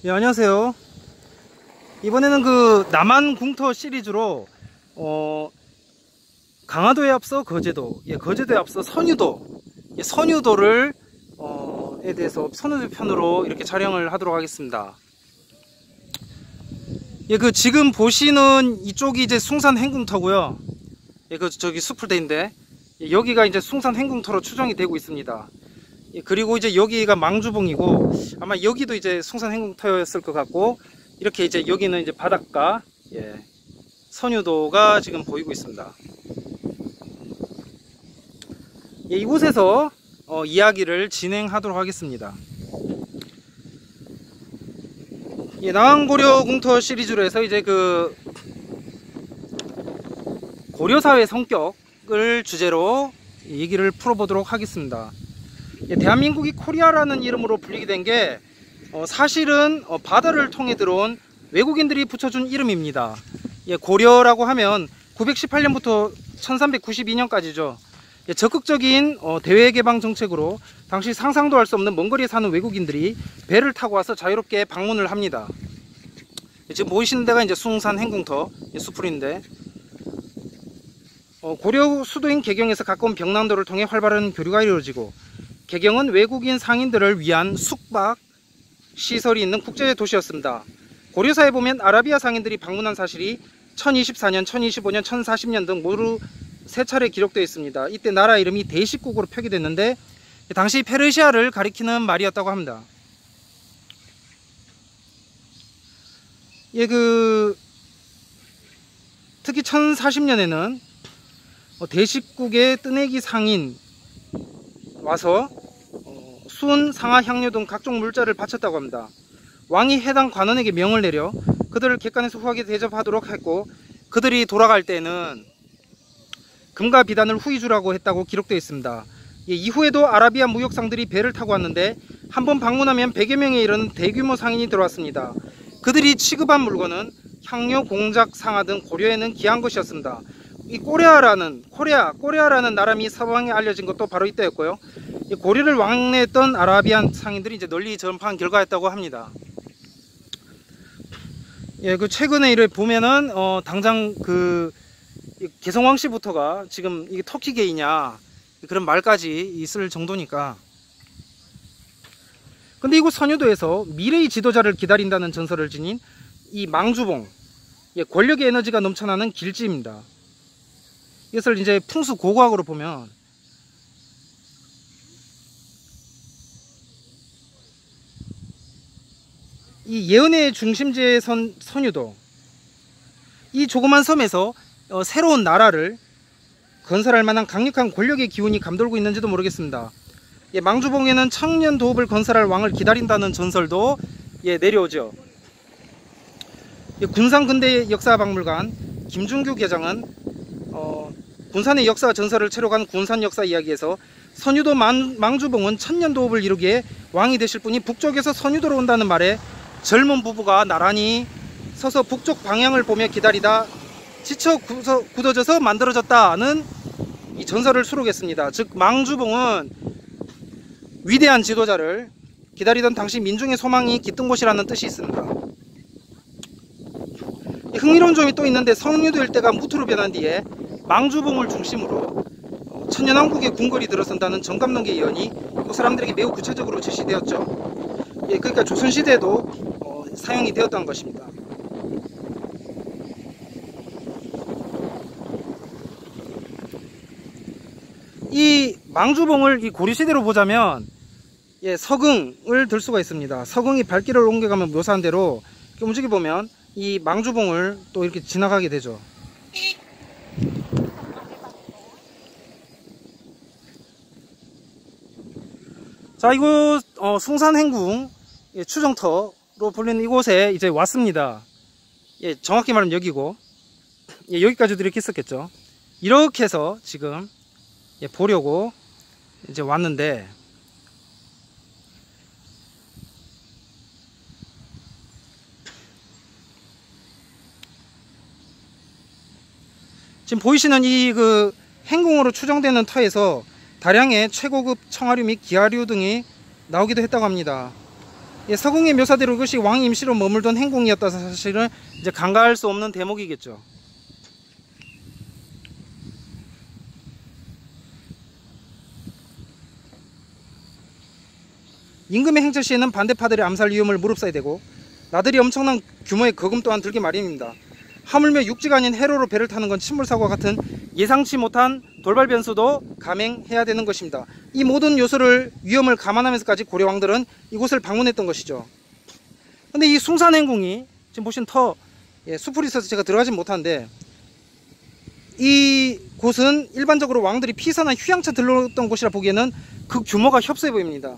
예, 안녕하세요. 이번에는 그 남한 궁터 시리즈로 강화도에 앞서 거제도, 거제도에 앞서 선유도, 선유도를 에 대해서 선유도 편으로 이렇게 촬영을 하도록 하겠습니다. 그 지금 보시는 이쪽이 이제 숭산 행궁터고요. 그 저기 수풀대인데 여기가 이제 숭산 행궁터로 추정이 되고 있습니다. 그리고 이제 여기가 망주봉이고 아마 여기도 이제 숭산 행궁터였을 것 같고, 이렇게 이제 여기는 이제 바닷가, 선유도가 지금 보이고 있습니다. 이곳에서 이야기를 진행하도록 하겠습니다. 남한고려 궁터 시리즈로 해서 이제 그 고려사회 성격을 주제로 얘기를 풀어보도록 하겠습니다. 대한민국이 코리아라는 이름으로 불리게 된 게 사실은 바다를 통해 들어온 외국인들이 붙여준 이름입니다. 고려라고 하면 918년부터 1392년까지죠. 적극적인 대외개방 정책으로 당시 상상도 할 수 없는 먼 거리에 사는 외국인들이 배를 타고 와서 자유롭게 방문을 합니다. 지금 보이시는 데가 이제 숭산 행궁터 수풀인데, 고려 수도인 개경에서 가까운 병남도를 통해 활발한 교류가 이루어지고, 개경은 외국인 상인들을 위한 숙박 시설이 있는 국제 도시였습니다. 고려사에 보면 아라비아 상인들이 방문한 사실이 1024년, 1025년, 1040년 등 모두 3차례 기록되어 있습니다. 이때 나라 이름이 대식국으로 표기됐는데 당시 페르시아를 가리키는 말이었다고 합니다. 특히 1040년에는 대식국의 뜨내기 상인 와서 순, 상하, 향료 등 각종 물자를 바쳤다고 합니다. 왕이 해당 관원에게 명을 내려 그들을 객관에서 후하게 대접하도록 했고, 그들이 돌아갈 때는 금과 비단을 후히 주라고 했다고 기록되어 있습니다. 이후에도 아라비아 무역상들이 배를 타고 왔는데 한번 방문하면 100여 명에 이르는 대규모 상인이 들어왔습니다. 그들이 취급한 물건은 향료, 공작, 상하 등 고려에는 귀한 것이었습니다. 이 꼬레아라는 나라미 서방에 알려진 것도 바로 이때였고요. 고려를 왕래했던 아라비안 상인들이 이제 널리 전파한 결과였다고 합니다. 최근에 이를 보면은 당장 그 개성왕 씨부터가 지금 이게 터키계이냐 그런 말까지 있을 정도니까. 근데 이곳 선유도에서 미래의 지도자를 기다린다는 전설을 지닌 이 망주봉, 권력의 에너지가 넘쳐나는 길지입니다. 이것을 이제 풍수 고고학으로 보면 이 예언의 중심지의 선유도, 이 조그만 섬에서 새로운 나라를 건설할 만한 강력한 권력의 기운이 감돌고 있는지도 모르겠습니다. 망주봉에는 청년 도읍을 건설할 왕을 기다린다는 전설도 내려오죠. 군산 근대 역사박물관 김준규 계장은 군산의 역사 전설을 채로간 군산 역사 이야기에서 선유도 망주봉은 천년 도읍을 이루기에 왕이 되실 분이 북쪽에서 선유도로 온다는 말에 젊은 부부가 나란히 서서 북쪽 방향을 보며 기다리다 지쳐 굳어져서 만들어졌다는 이 전설을 수록했습니다. 즉 망주봉은 위대한 지도자를 기다리던 당시 민중의 소망이 깃든 곳이라는 뜻이 있습니다. 흥미로운 점이 또 있는데, 선유도 일대가 무토로 변한 뒤에 망주봉을 중심으로 천년왕국의 궁궐이 들어선다는 정감동계 예언이 그 사람들에게 매우 구체적으로 제시되었죠. 그러니까 조선시대에도 사용이 되었던 것입니다. 이 망주봉을 이 고려시대로 보자면 서궁을 들 수가 있습니다. 서궁이 발길을 옮겨가면 묘사한 대로 이렇게 움직여보면 이 망주봉을 또 이렇게 지나가게 되죠. 자, 이곳 숭산 행궁 추정터로 불리는 이곳에 이제 왔습니다. 정확히 말하면 여기고, 여기까지도 이렇게 있었겠죠. 이렇게 해서 지금 보려고 이제 왔는데, 지금 보이시는 이 그 행궁으로 추정되는 터에서 다량의 최고급 청아류 및 기아류 등이 나오기도 했다고 합니다. 예, 서궁의 묘사대로 이것이 왕이 임시로 머물던 행궁이었다 사실은 이제 간과할 수 없는 대목이겠죠. 임금의 행처 시에는 반대파들의 암살 위험을 무릅써야 되고 나들이 엄청난 규모의 거금 또한 들기 마련입니다. 하물며 육지가 아닌 해로로 배를 타는 건 침몰사고와 같은 예상치 못한 돌발 변수도 감행해야 되는 것입니다. 이 모든 요소를 위험을 감안하면서까지 고려 왕들은 이곳을 방문했던 것이죠. 근데 이 숭산행궁이 지금 보신 숲풀이 있어서 제가 들어가진 못하는데 이 곳은 일반적으로 왕들이 피서나 휴양차 들렀던 곳이라 보기에는 그 규모가 협소해 보입니다.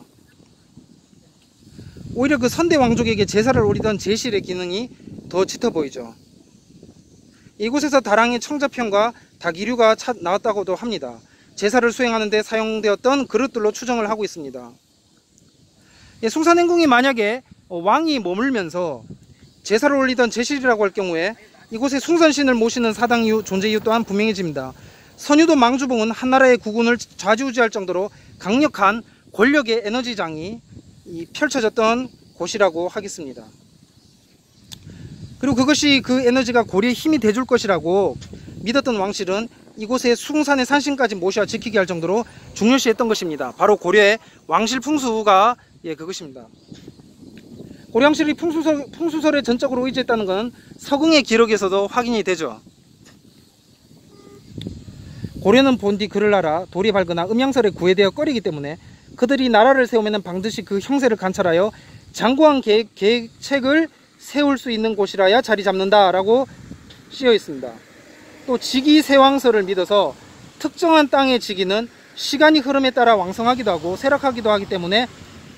오히려 그 선대 왕족에게 제사를 올리던 제실의 기능이 더 짙어 보이죠. 이곳에서 다랑의 청자편과 닭이류가 나왔다고도 합니다. 제사를 수행하는 데 사용되었던 그릇들로 추정을 하고 있습니다. 예, 숭산행궁이 만약에 왕이 머물면서 제사를 올리던 제실이라고 할 경우에 이곳에 숭산신을 모시는 사당 이유, 존재 이유 또한 분명해집니다. 선유도 망주봉은 한나라의 국운을 좌지우지할 정도로 강력한 권력의 에너지장이 펼쳐졌던 곳이라고 하겠습니다. 그리고 그것이 그 에너지가 고려의 힘이 돼줄 것이라고 믿었던 왕실은 이곳에 숭산의 산신까지 모셔 지키게 할 정도로 중요시했던 것입니다. 바로 고려의 왕실 풍수가 그것입니다. 고려 왕실이 풍수설에 전적으로 의지했다는 것은 서궁의 기록에서도 확인이 되죠. 고려는 본디 그를 나라 돌이 밝거나 음양설에 구애되어 꺼리기 때문에 그들이 나라를 세우면 반드시 그 형세를 관찰하여 장구한 계책을 세울 수 있는 곳이라야 자리 잡는다 라고 쓰여 있습니다. 또 직위세왕설을 믿어서 특정한 땅의 직위는 시간이 흐름에 따라 왕성하기도 하고 쇠락하기도 하기 때문에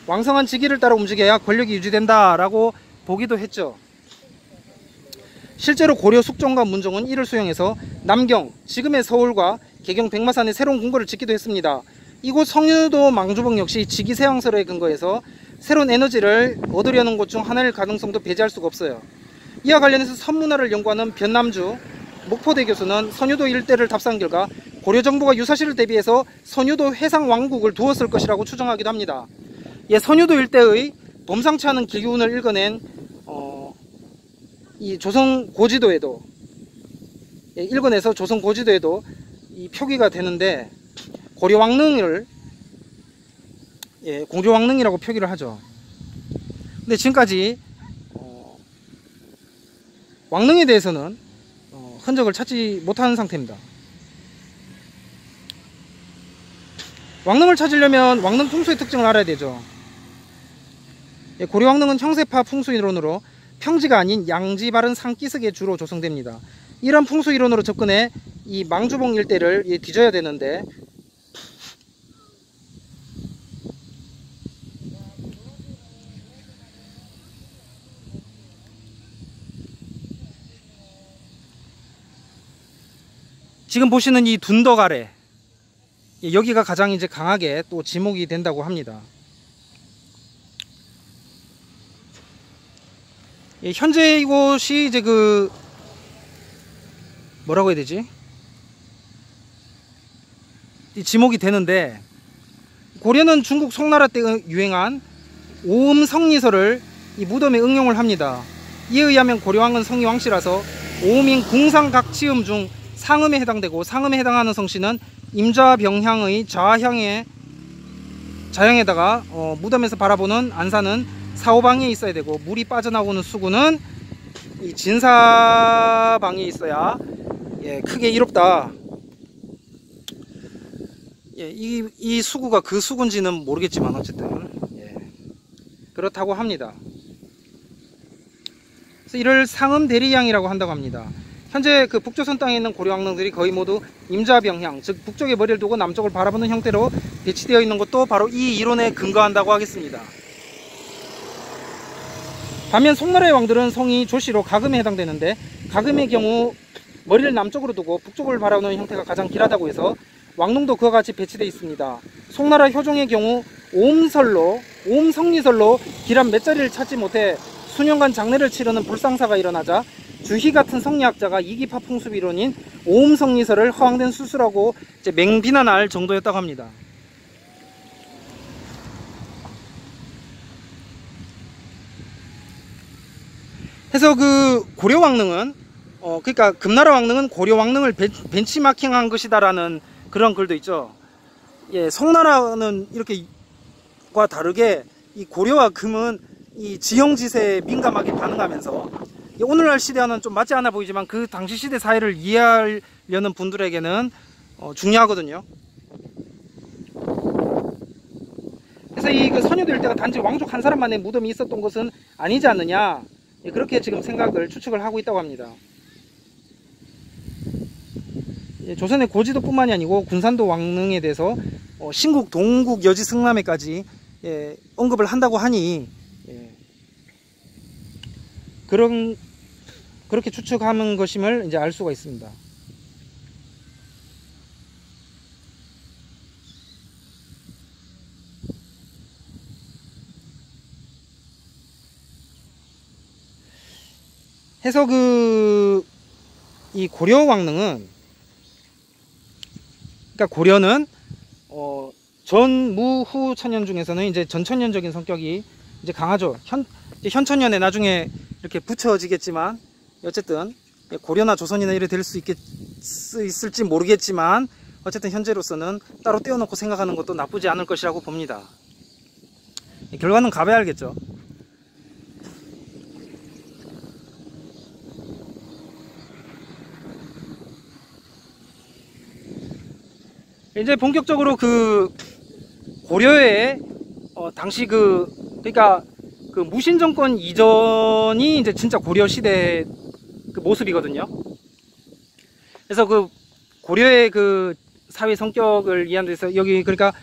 왕성한 직위를 따라 움직여야 권력이 유지된다 라고 보기도 했죠. 실제로 고려 숙종과 문종은 이를 수용해서 남경, 지금의 서울과 개경 백마산에 새로운 궁궐을 짓기도 했습니다. 이곳 성유도 망주봉 역시 직위세왕설에 근거해서 새로운 에너지를 얻으려는 곳 중 하나일 가능성도 배제할 수가 없어요. 이와 관련해서 선문화를 연구하는 변남주 목포대 교수는 선유도 일대를 답사한 결과 고려 정부가 유사시를 대비해서 선유도 해상왕국을 두었을 것이라고 추정하기도 합니다. 선유도 일대의 범상치 않은 기운을 읽어낸 이 조선 고지도에도 읽어내서 조선 고지도에도 이 표기가 되는데 고려 왕릉을 고려 왕릉이라고 표기를 하죠. 근데 지금까지 왕릉에 대해서는 흔적을 찾지 못하는 상태입니다. 왕릉을 찾으려면 왕릉 풍수의 특징을 알아야 되죠. 고려 왕릉은 형세파 풍수 이론으로 평지가 아닌 양지 바른 산기슭에 주로 조성됩니다. 이런 풍수 이론으로 접근해 이 망주봉 일대를 뒤져야 되는데 지금 보시는 이 둔덕 아래 여기가 가장 이제 강하게 또 지목이 된다고 합니다. 현재 이곳이 이제 그 뭐라고 해야 되지? 이 지목이 되는데 고려는 중국 송나라 때 유행한 오음성리설을 이 무덤에 응용을 합니다. 이에 의하면 고려왕은 성이 왕씨라서 오음인 궁상각치음 중 상음에 해당되고 상음에 해당하는 성씨는 임좌병향의 자형에다가 무덤에서 바라보는 안산은 사오방에 있어야 되고 물이 빠져나오는 수구는 이 진사방에 있어야 크게 이롭다. 이 수구가 그 수구인지는 모르겠지만 어쨌든 그렇다고 합니다. 그래서 이를 상음 대리양이라고 한다고 합니다. 현재 그 북조선 땅에 있는 고려 왕릉들이 거의 모두 임좌병향, 즉 북쪽에 머리를 두고 남쪽을 바라보는 형태로 배치되어 있는 것도 바로 이 이론에 근거한다고 하겠습니다. 반면 송나라의 왕들은 성이 조씨로 가금에 해당되는데 가금의 경우 머리를 남쪽으로 두고 북쪽을 바라보는 형태가 가장 길하다고 해서 왕릉도 그와 같이 배치되어 있습니다. 송나라 효종의 경우 오음성리설로 길한 몇 자리를 찾지 못해 수년간 장례를 치르는 불상사가 일어나자 주희 같은 성리학자가 이기파 풍습 이론인 오음성리설을 허황된 수수라고 맹비난할 정도였다고 합니다. 해서 그 고려 왕릉은 그러니까 금나라 왕릉은 고려 왕릉을 벤치마킹한 것이다라는 그런 글도 있죠. 예, 송나라는 이렇게과 다르게 이 고려와 금은 이 지형지세에 민감하게 반응하면서 오늘날 시대와는 좀 맞지 않아 보이지만 그 당시 시대 사회를 이해하려는 분들에게는 중요하거든요. 그래서 이 그 선유도 일대가 단지 왕족 한 사람만의 무덤이 있었던 것은 아니지 않느냐, 그렇게 지금 생각을 추측을 하고 있다고 합니다. 조선의 고지도뿐만이 아니고 군산도 왕릉에 대해서 신국, 동국, 여지, 승남에까지 언급을 한다고 하니 그렇게 추측하는 것임을 이제 알 수가 있습니다. 해서 이 고려 왕릉은, 그러니까 고려는 전무후 천년 중에서는 이제 전천년적인 성격이 이제 강하죠. 현천년에 나중에 이렇게 붙여지겠지만, 어쨌든 고려나 조선이나 이래 될 수 있을지 모르겠지만, 어쨌든 현재로서는 따로 떼어놓고 생각하는 것도 나쁘지 않을 것이라고 봅니다. 결과는 가봐야 알겠죠. 이제 본격적으로 그 고려의 당시 그러니까 그 무신 정권 이전이 이제 진짜 고려 시대 그 모습이거든요. 그래서 그 고려의 그 사회 성격을 이해하는 데서 여기 그러니까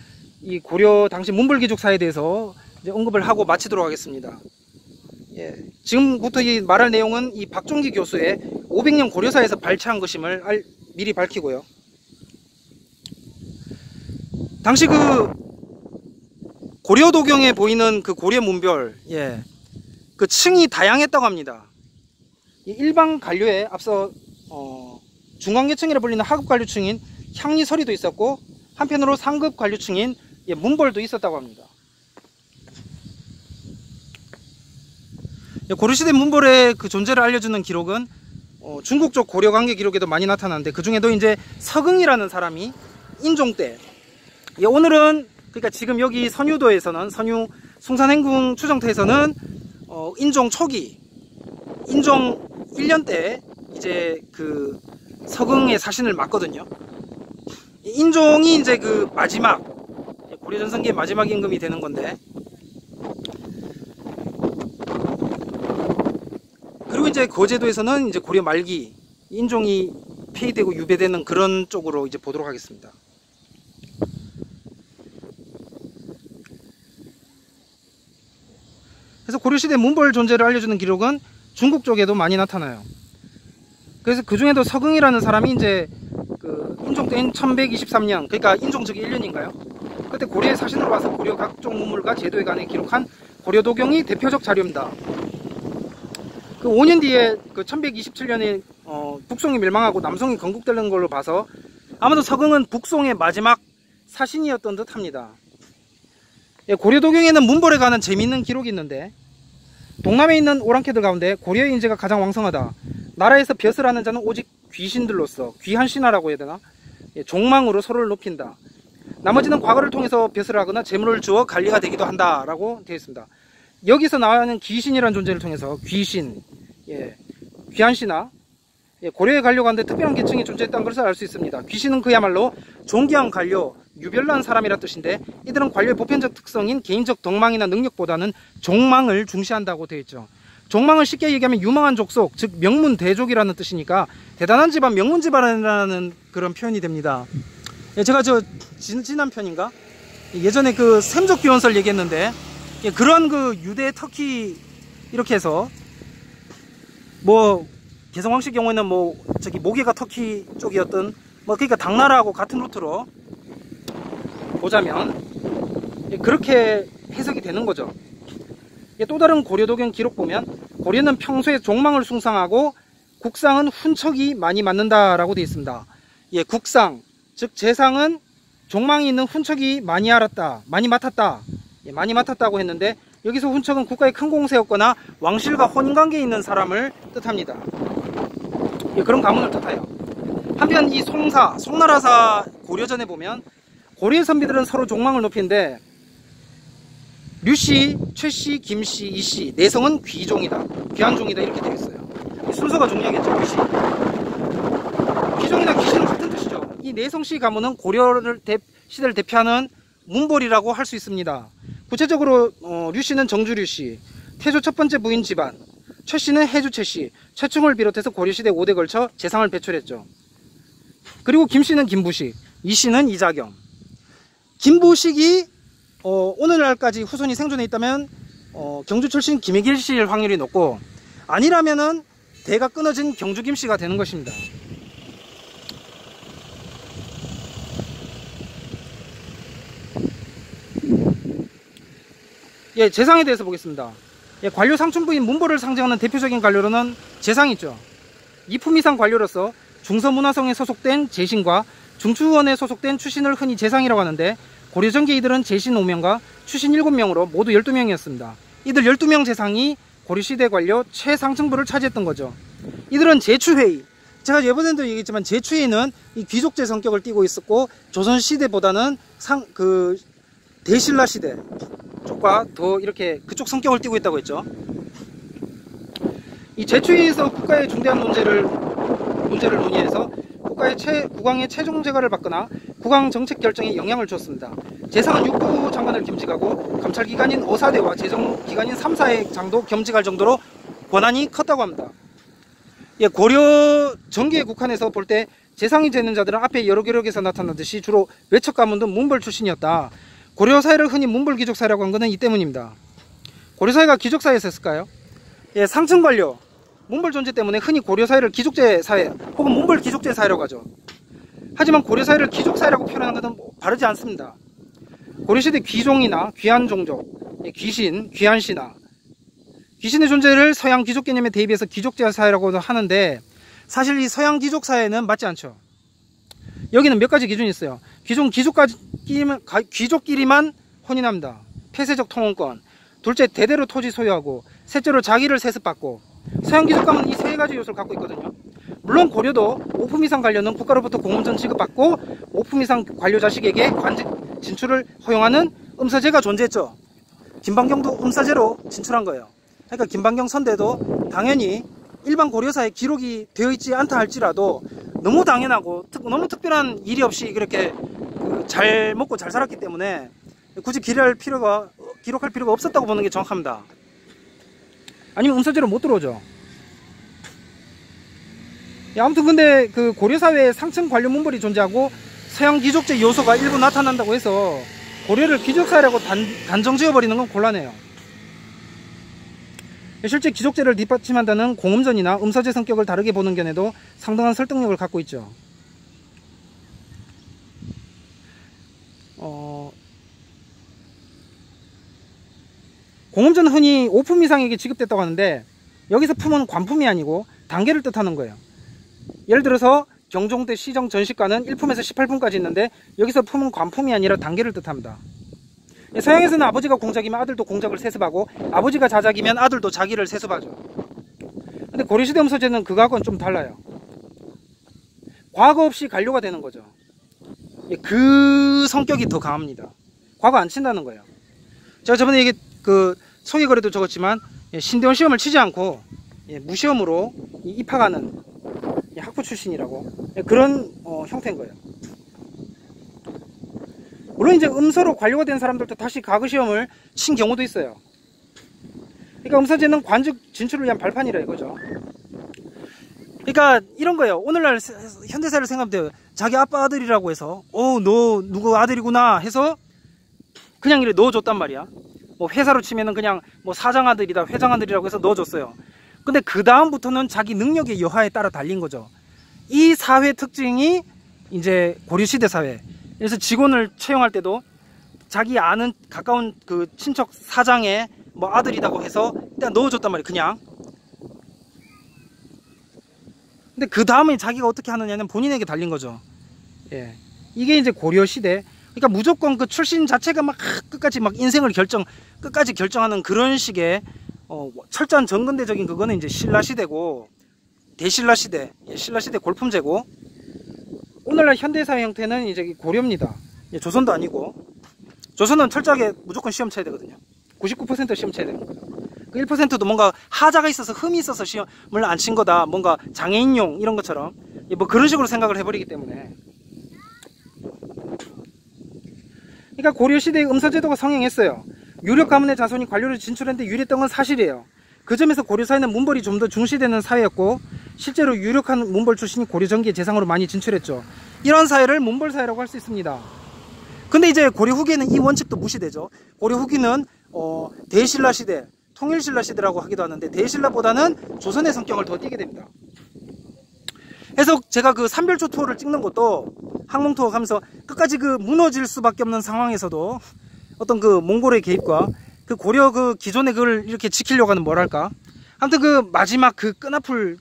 이 고려 당시 문벌귀족 사회에 대해서 이제 언급을 하고 마치도록 하겠습니다. 예, 지금부터 이 말할 내용은 이 박종기 교수의 500년 고려사에서 발췌한 것임을 미리 밝히고요. 당시 그 고려도경에 보이는 그 고려 문별, 그 층이 다양했다고 합니다. 일반 관료에 앞서 중간계층이라 불리는 하급 관료층인 향리설이도 있었고, 한편으로 상급 관료층인 문벌도 있었다고 합니다. 고려시대 문벌의 그 존재를 알려주는 기록은 중국 쪽 고려 관계 기록에도 많이 나타나는데, 그 중에도 이제 서긍이라는 사람이 인종 때, 오늘은 그러니까 지금 여기 선유도에서는, 선유 숭산행궁 추정터에서는 인종 초기, 인종 1년 때 이제 그 서긍의 사신을 맞거든요. 인종이 이제 그 마지막 고려 전성기의 마지막 임금이 되는 건데, 그리고 이제 거제도에서는 이제 고려 말기 인종이 폐위되고 유배되는 그런 쪽으로 이제 보도록 하겠습니다. 그래서 고려시대 문벌 존재를 알려주는 기록은 중국 쪽에도 많이 나타나요. 그래서 그 중에도 서긍이라는 사람이 이제 그 인종 때인 1123년, 그러니까 인종즉위 1년인가요? 그때 고려에 사신으로 와서 고려 각종 문물과 제도에 관해 기록한 고려도경이 대표적 자료입니다. 그 5년 뒤에 그 1127년에 북송이 멸망하고 남송이 건국되는 걸로 봐서 아마도 서긍은 북송의 마지막 사신이었던 듯 합니다. 고려도경에는 문벌에 관한 재미있는 기록이 있는데, 동남에 있는 오랑캐들 가운데 고려의 인재가 가장 왕성하다. 나라에서 벼슬 하는 자는 오직 귀신들로서, 귀한 신하라고 해야 되나? 종망으로 서로를 높인다. 나머지는 과거를 통해서 벼슬을 하거나 재물을 주어 관리가 되기도 한다 라고 되어 있습니다. 여기서 나오는 귀신이라는 존재를 통해서 귀신, 귀한 신하, 고려의 관료 가운데 특별한 계층이 존재했다는 것을 알 수 있습니다. 귀신은 그야말로 존귀한 관료, 유별난 사람이라 뜻인데, 이들은 관료의 보편적 특성인 개인적 덕망이나 능력보다는 종망을 중시한다고 되어 있죠. 종망을 쉽게 얘기하면 유망한 족속, 즉 명문대족이라는 뜻이니까 대단한 집안, 명문집안이라는 그런 표현이 됩니다. 제가 지난 편인가? 예전에 그 샘족비원설 얘기했는데, 그런 그 유대, 터키 이렇게 해서 뭐 개성왕씨 경우에는 뭐 모계가 터키 쪽이었던 그러니까 당나라하고 같은 루트로 보자면 그렇게 해석이 되는 거죠. 또 다른 고려도경 기록 보면 고려는 평소에 종망을 숭상하고 국상은 훈척이 많이 맞는다라고 되어 있습니다. 국상, 즉 재상은 종망이 있는 훈척이 많이 알았다, 많이 맡았다, 많이 맡았다고 했는데, 여기서 훈척은 국가에 큰 공세였거나 왕실과 혼인관계에 있는 사람을 뜻합니다. 예, 그런 가문을 뜻해요. 한편 이 송나라사 고려전에 보면 고려의 선비들은 서로 종망을 높이는데 류씨, 최씨, 김씨, 이씨 내성은 귀종이다, 귀한종이다 이렇게 되어 있어요. 순서가 중요하겠죠. 류씨, 귀종이나 귀씨는 같은 뜻이죠. 이 내성씨 가문은 고려를 시대를 대표하는 문벌이라고 할 수 있습니다. 구체적으로 류씨는 정주 류씨, 태조 첫 번째 부인 집안, 최씨는 해주 최씨, 최충을 비롯해서 고려시대 5대 걸쳐 재상을 배출했죠. 그리고 김씨는 김부식, 이씨는 이자경. 김부식이 오늘날까지 후손이 생존해 있다면 경주 출신 김혜길 씨일 확률이 높고, 아니라면은 대가 끊어진 경주 김씨가 되는 것입니다. 예, 재상에 대해서 보겠습니다. 예, 관료 상춘부인 문벌을 상징하는 대표적인 관료로는 재상이 있죠. 이품 이상 관료로서 중서문화성에 소속된 재신과 중추원에 소속된 추신을 흔히 재상이라고 하는데, 고려전기 이들은 재신 5명과 추신 7명으로 모두 12명이었습니다. 이들 12명 재상이 고려시대 관료 최상층부를 차지했던 거죠. 이들은 제추회의, 제가 예전에도 얘기했지만 제추회의는 이 귀족제 성격을 띠고 있었고, 조선시대보다는 대신라 시대 쪽과 더 이렇게 그쪽 성격을 띠고 있다고 했죠. 이 제추회의에서 국가의 중대한 문제를 논의해서 국왕의 최종 재가를 받거나 국왕 정책 결정에 영향을 주었습니다. 재상은 육부 장관을 겸직하고 감찰기관인 어사대와 재정기관인 3사의 장도 겸직할 정도로 권한이 컸다고 합니다. 예, 고려 정기의 국한에서 볼 때 재상이 되는 자들은 앞에 여러 기록에서 나타나듯이 주로 외척 가문 등 문벌 출신이었다. 고려 사회를 흔히 문벌 귀족 사회라고 한 것은 이 때문입니다. 고려 사회가 귀족 사회였을까요? 예, 상층 관료, 문벌 존재 때문에 흔히 고려 사회를 귀족제 사회 혹은 문벌 귀족제 사회라고 하죠. 하지만 고려 사회를 귀족 사회라고 표현하는 것은 바르지 않습니다. 고려시대 귀종이나 귀한 종족, 귀신, 귀한시나 귀신의 존재를 서양 귀족 개념에 대입해서 귀족제 사회라고 하는데, 사실 이 서양 귀족 사회는 맞지 않죠. 여기는 몇 가지 기준이 있어요. 귀족끼리만 혼인합니다. 폐쇄적 통혼권, 둘째 대대로 토지 소유하고, 셋째로 자기를 세습받고. 서양 귀족감은 이 세 가지 요소를 갖고 있거든요. 물론 고려도 5품 이상 관료는 국가로부터 공문전 지급받고 5품 이상 관료 자식에게 관직 진출을 허용하는 음사제가 존재했죠. 김방경도 음사제로 진출한 거예요. 그러니까 김방경 선대도 당연히 일반 고려사에 기록이 되어 있지 않다 할지라도 너무 당연하고 너무 특별한 일이 없이 그렇게 잘 먹고 잘 살았기 때문에 굳이 기록할 필요가 없었다고 보는 게 정확합니다. 아니면 음사제로 못 들어오죠. 예, 아무튼 근데 그 고려사회에 상층 관료 문벌이 존재하고 서양 귀족제 요소가 일부 나타난다고 해서 고려를 귀족사회라고 단정 지어버리는 건 곤란해요. 실제 귀족제를 뒷받침한다는 공음전이나 음사제 성격을 다르게 보는 견해도 상당한 설득력을 갖고 있죠. 공음전은 흔히 5품 이상에게 지급됐다고 하는데, 여기서 품은 관품이 아니고 단계를 뜻하는 거예요. 예를 들어서 경종대 시정 전시과는 1품에서 18품까지 있는데, 여기서 품은 관품이 아니라 단계를 뜻합니다. 서양에서는 아버지가 공작이면 아들도 공작을 세습하고, 아버지가 자작이면 아들도 자기를 세습하죠. 근데 고려시대 음서제는 그거하고는 좀 달라요. 과거 없이 관료가 되는 거죠. 그 성격이 더 강합니다. 과거 안 친다는 거예요. 제가 저번에 소개거래도 적었지만, 신대원 시험을 치지 않고 무시험으로 입학하는 학부 출신이라고, 그런 형태인 거예요. 물론 이제 음서로 관료가 된 사람들도 다시 과거 시험을 친 경우도 있어요. 그러니까 음서제는 관직 진출을 위한 발판이라 이거죠. 그러니까 이런 거예요. 오늘날 현대사를 생각하면 돼요. 자기 아빠 아들이라고 해서 너 누구 아들이구나 해서 그냥 이렇게 넣어줬단 말이야. 뭐 회사로 치면은 그냥 뭐 사장 아들이다, 회장 아들이라고 해서 넣어줬어요. 근데 그 다음부터는 자기 능력의 여하에 따라 달린 거죠. 이 사회 특징이 이제 고려시대 사회. 그래서 직원을 채용할 때도 자기 아는 가까운 그 친척 사장의 뭐 아들이라고 해서 그냥 넣어줬단 말이에요. 그냥. 근데 그 다음에 자기가 어떻게 하느냐는 본인에게 달린 거죠. 예. 이게 이제 고려시대 그러니까 무조건 그 출신 자체가 막 끝까지 막 인생을 끝까지 결정하는 그런 식의 철저한 정근대적인 그거는 이제 신라시대고, 대신라시대, 신라시대 골품제고, 오늘날 현대사회 형태는 이제 고려입니다. 조선도 아니고, 조선은 철저하게 무조건 시험 쳐야 되거든요. 99% 시험 쳐야 되는 거죠. 그 1%도 뭔가 하자가 있어서 흠이 있어서 시험을 안 친 거다, 뭔가 장애인용 이런 것처럼 뭐 그런 식으로 생각을 해버리기 때문에. 그러니까 고려시대의 음서제도가 성행했어요. 유력 가문의 자손이 관료를 진출했는데 유리했던 건 사실이에요. 그 점에서 고려 사회는 문벌이 좀 더 중시되는 사회였고, 실제로 유력한 문벌 출신이 고려 전기의 재상으로 많이 진출했죠. 이런 사회를 문벌 사회라고 할 수 있습니다. 근데 이제 고려 후기에는 이 원칙도 무시되죠. 고려 후기는 대신라 시대, 통일신라 시대라고 하기도 하는데, 대신라보다는 조선의 성격을 더 띠게 됩니다. 그래서 제가 그 삼별초 투어를 찍는 것도, 항몽 투어 가면서 끝까지 그 무너질 수밖에 없는 상황에서도 어떤 그 몽골의 개입과 그 고려 그 기존의 그걸 이렇게 지키려고 하는, 뭐랄까, 아무튼 그 마지막 그 끈앞을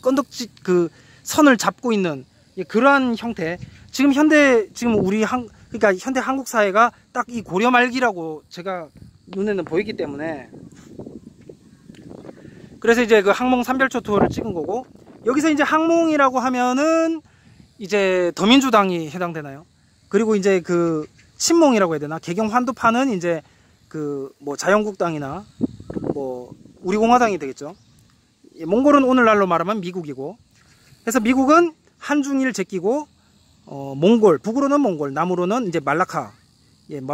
건덕지 그 선을 잡고 있는 그러한 형태. 지금 그러니까 현대 한국 사회가 딱 이 고려 말기라고 제가 눈에는 보이기 때문에, 그래서 이제 그 항몽 삼별초 투어를 찍은 거고, 여기서 이제 항몽이라고 하면은 이제 더민주당이 해당되나요? 그리고 이제 그 친몽이라고 해야 되나? 개경 환도파는 이제 그 뭐 자유한국당이나 뭐 우리공화당이 되겠죠. 몽골은 오늘날로 말하면 미국이고, 그래서 미국은 한중일 제끼고, 몽골, 북으로는 몽골, 남으로는 이제 말라카,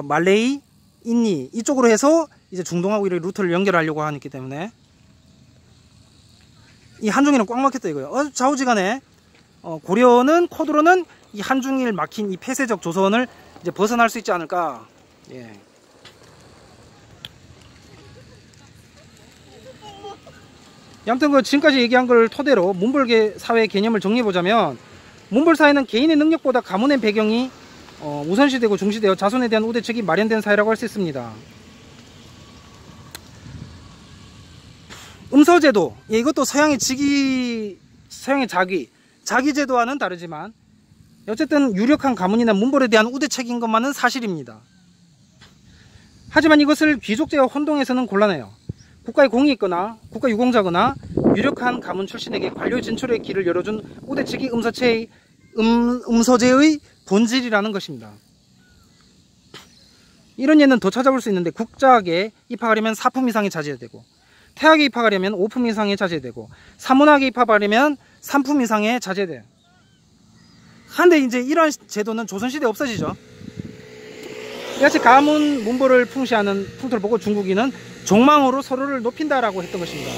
말레이, 인니 이쪽으로 해서 이제 중동하고 이렇게 루트를 연결하려고 하기 때문에, 이 한중일은 꽉 막혔다 이거예요. 좌우지간에 고려는 코드로는 이 한중일 막힌 이 폐쇄적 조선을 이제 벗어날 수 있지 않을까. 예. 아무튼 그 지금까지 얘기한 걸 토대로 문벌계 사회 개념을 정리해보자면, 문벌 사회는 개인의 능력보다 가문의 배경이 우선시되고 중시되어 자손에 대한 우대책이 마련된 사회라고 할 수 있습니다. 음서제도, 이것도 서양의 자기제도와는 다르지만 어쨌든 유력한 가문이나 문벌에 대한 우대책인 것만은 사실입니다. 하지만 이것을 귀족제와 혼동해서는 곤란해요. 국가의 공이 있거나 국가 유공자거나 유력한 가문 출신에게 관료 진출의 길을 열어준 우대책이 음서제의 본질이라는 것입니다. 이런 예는 더 찾아볼 수 있는데, 국자학에 입학하려면 4품 이상의 자제해야 되고, 태학에 입학하려면 5품 이상의 자제해야 되고, 사문학에 입학하려면 3품 이상의 자제해야 돼요. 한데 이제 이런 제도는 조선시대에 없어지죠. 이같이 가문 문벌을 풍시하는 풍토를 보고 중국인은 종망으로 서로를 높인다라고 했던 것입니다.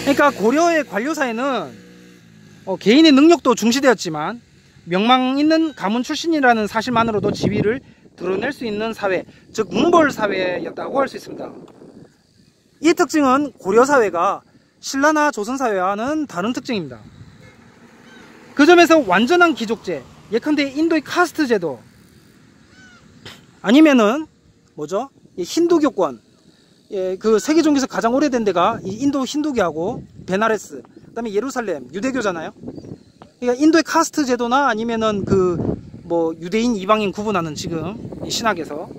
그러니까 고려의 관료사회는 개인의 능력도 중시되었지만 명망 있는 가문 출신이라는 사실만으로도 지위를 드러낼 수 있는 사회, 즉 문벌 사회였다고 할 수 있습니다. 이 특징은 고려 사회가 신라나 조선 사회와는 다른 특징입니다. 그 점에서 완전한 귀족제, 예컨대 인도의 카스트 제도, 아니면은 뭐죠? 힌두교권, 그 세계 종교에서 가장 오래된 데가 이 인도 힌두교하고 베나레스, 그다음에 예루살렘 유대교잖아요. 그러니까 인도의 카스트 제도나 아니면은 그 뭐 유대인 이방인 구분하는 지금 이 신학에서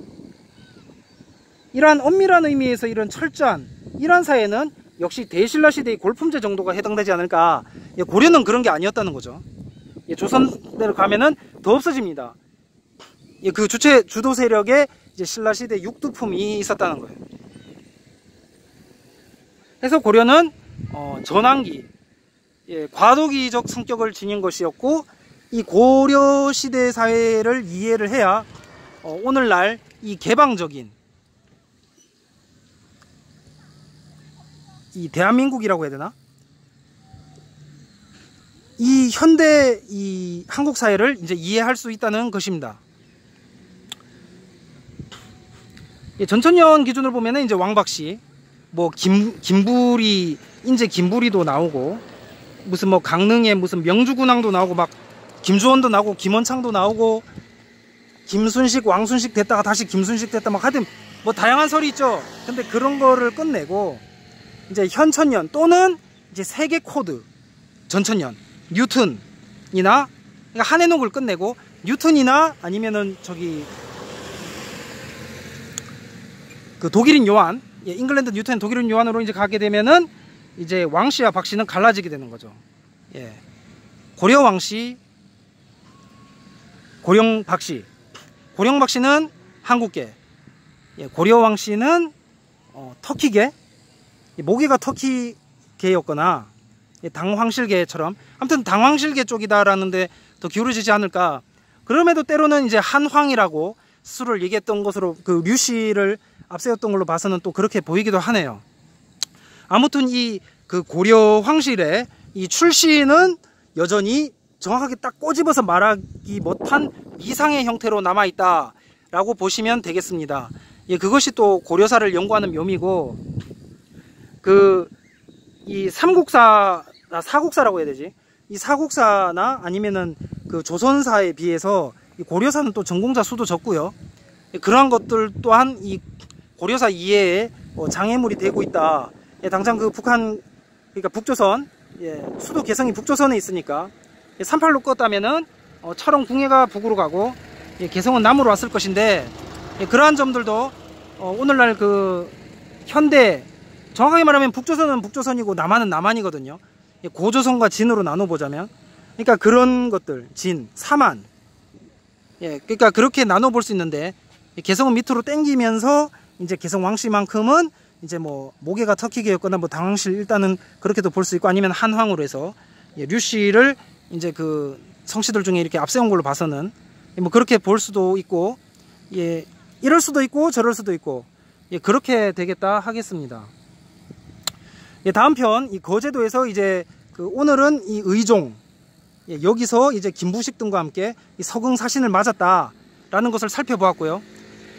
이러한 엄밀한 의미에서 이런 철저한 이러한 사회는 역시 대신라 시대의 골품제 정도가 해당되지 않을까. 고려는 그런 게 아니었다는 거죠. 조선대로 가면은 더 없어집니다. 그 주도 세력에 이제 신라 시대 육두품이 있었다는 거예요. 그래서 고려는 전환기, 과도기적 성격을 지닌 것이었고, 이 고려 시대 사회를 이해를 해야 오늘날 이 개방적인 이 대한민국이라고 해야 되나? 이 현대 이 한국 사회를 이제 이해할 수 있다는 것입니다. 전천년 기준으로 보면은 이제 왕박씨, 뭐 김부리, 인제 김부리도 나오고, 무슨 뭐 강릉에 무슨 명주군왕도 나오고, 막 김주원도 나오고, 김원창도 나오고, 김순식, 왕순식 됐다가 다시 김순식 됐다, 막 하여튼 뭐 다양한 설이 있죠. 근데 그런 거를 끝내고 이제 현천년 또는 이제 세계 코드 전천년 뉴턴이나 그러니까 한해녹을 끝내고 뉴턴이나 아니면은 저기 그 독일인 요한, 예, 잉글랜드 뉴턴 독일인 요한으로 이제 가게 되면은 이제 왕씨와 박씨는 갈라지게 되는 거죠. 예. 고려 왕씨, 고령 박씨. 고령 박씨는 한국계, 예, 고려 왕씨는 터키계, 모계가 터키계였거나 예, 당황실계처럼, 아무튼 당황실계 쪽이다라는데 더 기울어지지 않을까. 그럼에도 때로는 이제 한황이라고 스스로를 얘기했던 것으로 그 류씨를 앞세웠던 걸로 봐서는 또 그렇게 보이기도 하네요. 아무튼 이 그 고려 황실의 이 출신은 여전히 정확하게 딱 꼬집어서 말하기 못한 미상의 형태로 남아있다 라고 보시면 되겠습니다. 예, 그것이 또 고려사를 연구하는 묘미고, 그 이 삼국사, 사국사라고 해야 되지, 이 사국사나 아니면은 그 조선사에 비해서 이 고려사는 또 전공자 수도 적고요. 예, 그러한 것들 또한 이 고려사 이해에 장애물이 되고 있다. 예, 당장 그 북한, 그러니까 북조선, 예, 수도 개성이 북조선에 있으니까 38로 껐다면은 철원 궁예가 북으로 가고, 예, 개성은 남으로 왔을 것인데, 예, 그러한 점들도 오늘날 그 현대, 정확하게 말하면 북조선은 북조선이고 남한은 남한이거든요. 예, 고조선과 진으로 나눠보자면, 그러니까 그런 것들, 진, 사만, 예, 그러니까 그렇게 나눠볼 수 있는데, 예, 개성은 밑으로 땡기면서 이제 개성 왕씨만큼은 이제 뭐 모계가 터키계였거나 뭐 당황실, 일단은 그렇게도 볼 수 있고, 아니면 한황으로 해서 예, 류씨를 이제 그 성씨들 중에 이렇게 앞세운 걸로 봐서는 뭐 그렇게 볼 수도 있고, 예, 이럴 수도 있고 저럴 수도 있고, 예, 그렇게 되겠다 하겠습니다. 예, 다음 편 이 거제도에서 이제 그 오늘은 이 의종, 예, 여기서 이제 김부식 등과 함께 이 서궁 사신을 맞았다라는 것을 살펴보았고요.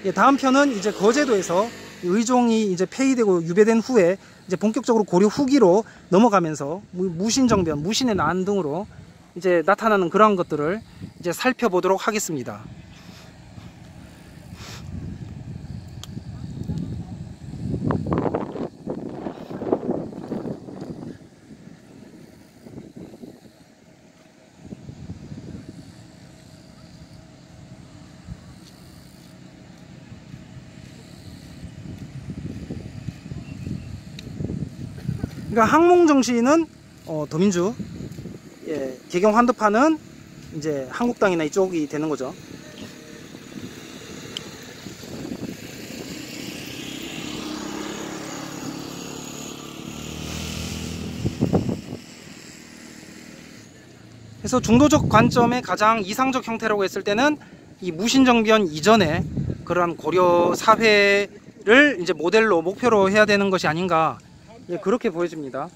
예, 다음 편은 이제 거제도에서 의종이 이제 폐위되고 유배된 후에 이제 본격적으로 고려 후기로 넘어가면서 무신정변, 무신의 난 등으로 이제 나타나는 그러한 것들을 이제 살펴보도록 하겠습니다. 그러니까 항몽정씨는 더민주, 예, 개경 환도파는 이제 한국당이나 이쪽이 되는 거죠. 그래서 중도적 관점의 가장 이상적 형태라고 했을 때는 이 무신정변 이전에 그러한 고려 사회를 이제 모델로, 목표로 해야 되는 것이 아닌가, 예, 그렇게 보여집니다.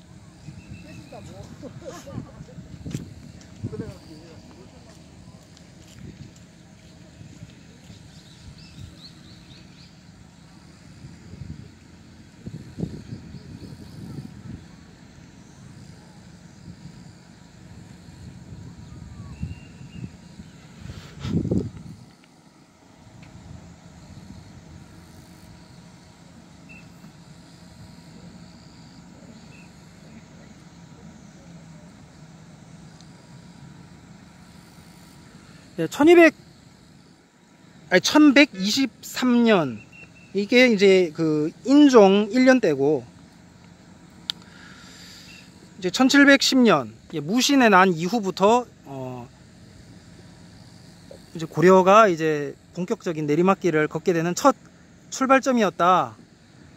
네, 1123년 이게 이제 그 인종 1년 때고, 이제 1710년 무신의 난 이후부터 이제 고려가 이제 본격적인 내리막길을 걷게 되는 첫 출발점이었다.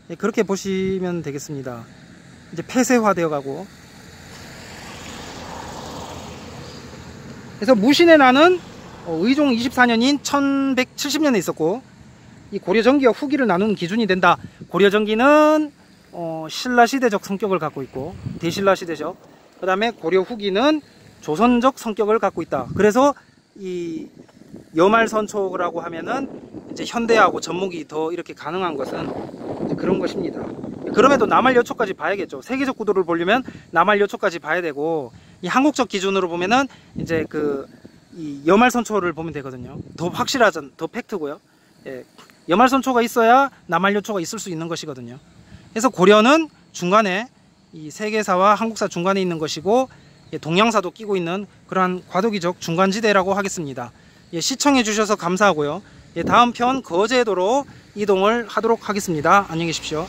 예, 그렇게 보시면 되겠습니다. 이제 폐쇄화되어 가고, 그래서 무신의 난은 의종 24년인 1170년에 있었고, 이 고려전기와 후기를 나누는 기준이 된다. 고려전기는 신라시대적 성격을 갖고 있고, 대신라시대적, 그 다음에 고려 후기는 조선적 성격을 갖고 있다. 그래서 이 여말선초라고 하면은 이제 현대하고 접목이 더 이렇게 가능한 것은 이제 그런 것입니다. 그럼에도 남할여초까지 봐야겠죠. 세계적 구도를 보려면 남할여초까지 봐야 되고, 이 한국적 기준으로 보면은 이제 이 여말선초를 보면 되거든요. 더 확실하죠. 더 팩트고요. 예, 여말선초가 있어야 남할여초가 있을 수 있는 것이거든요. 그래서 고려는 중간에 이 세계사와 한국사 중간에 있는 것이고, 예, 동양사도 끼고 있는 그러한 과도기적 중간지대라고 하겠습니다. 예, 시청해 주셔서 감사하고요. 예, 다음 편 거제도로 이동을 하도록 하겠습니다. 안녕히 계십시오.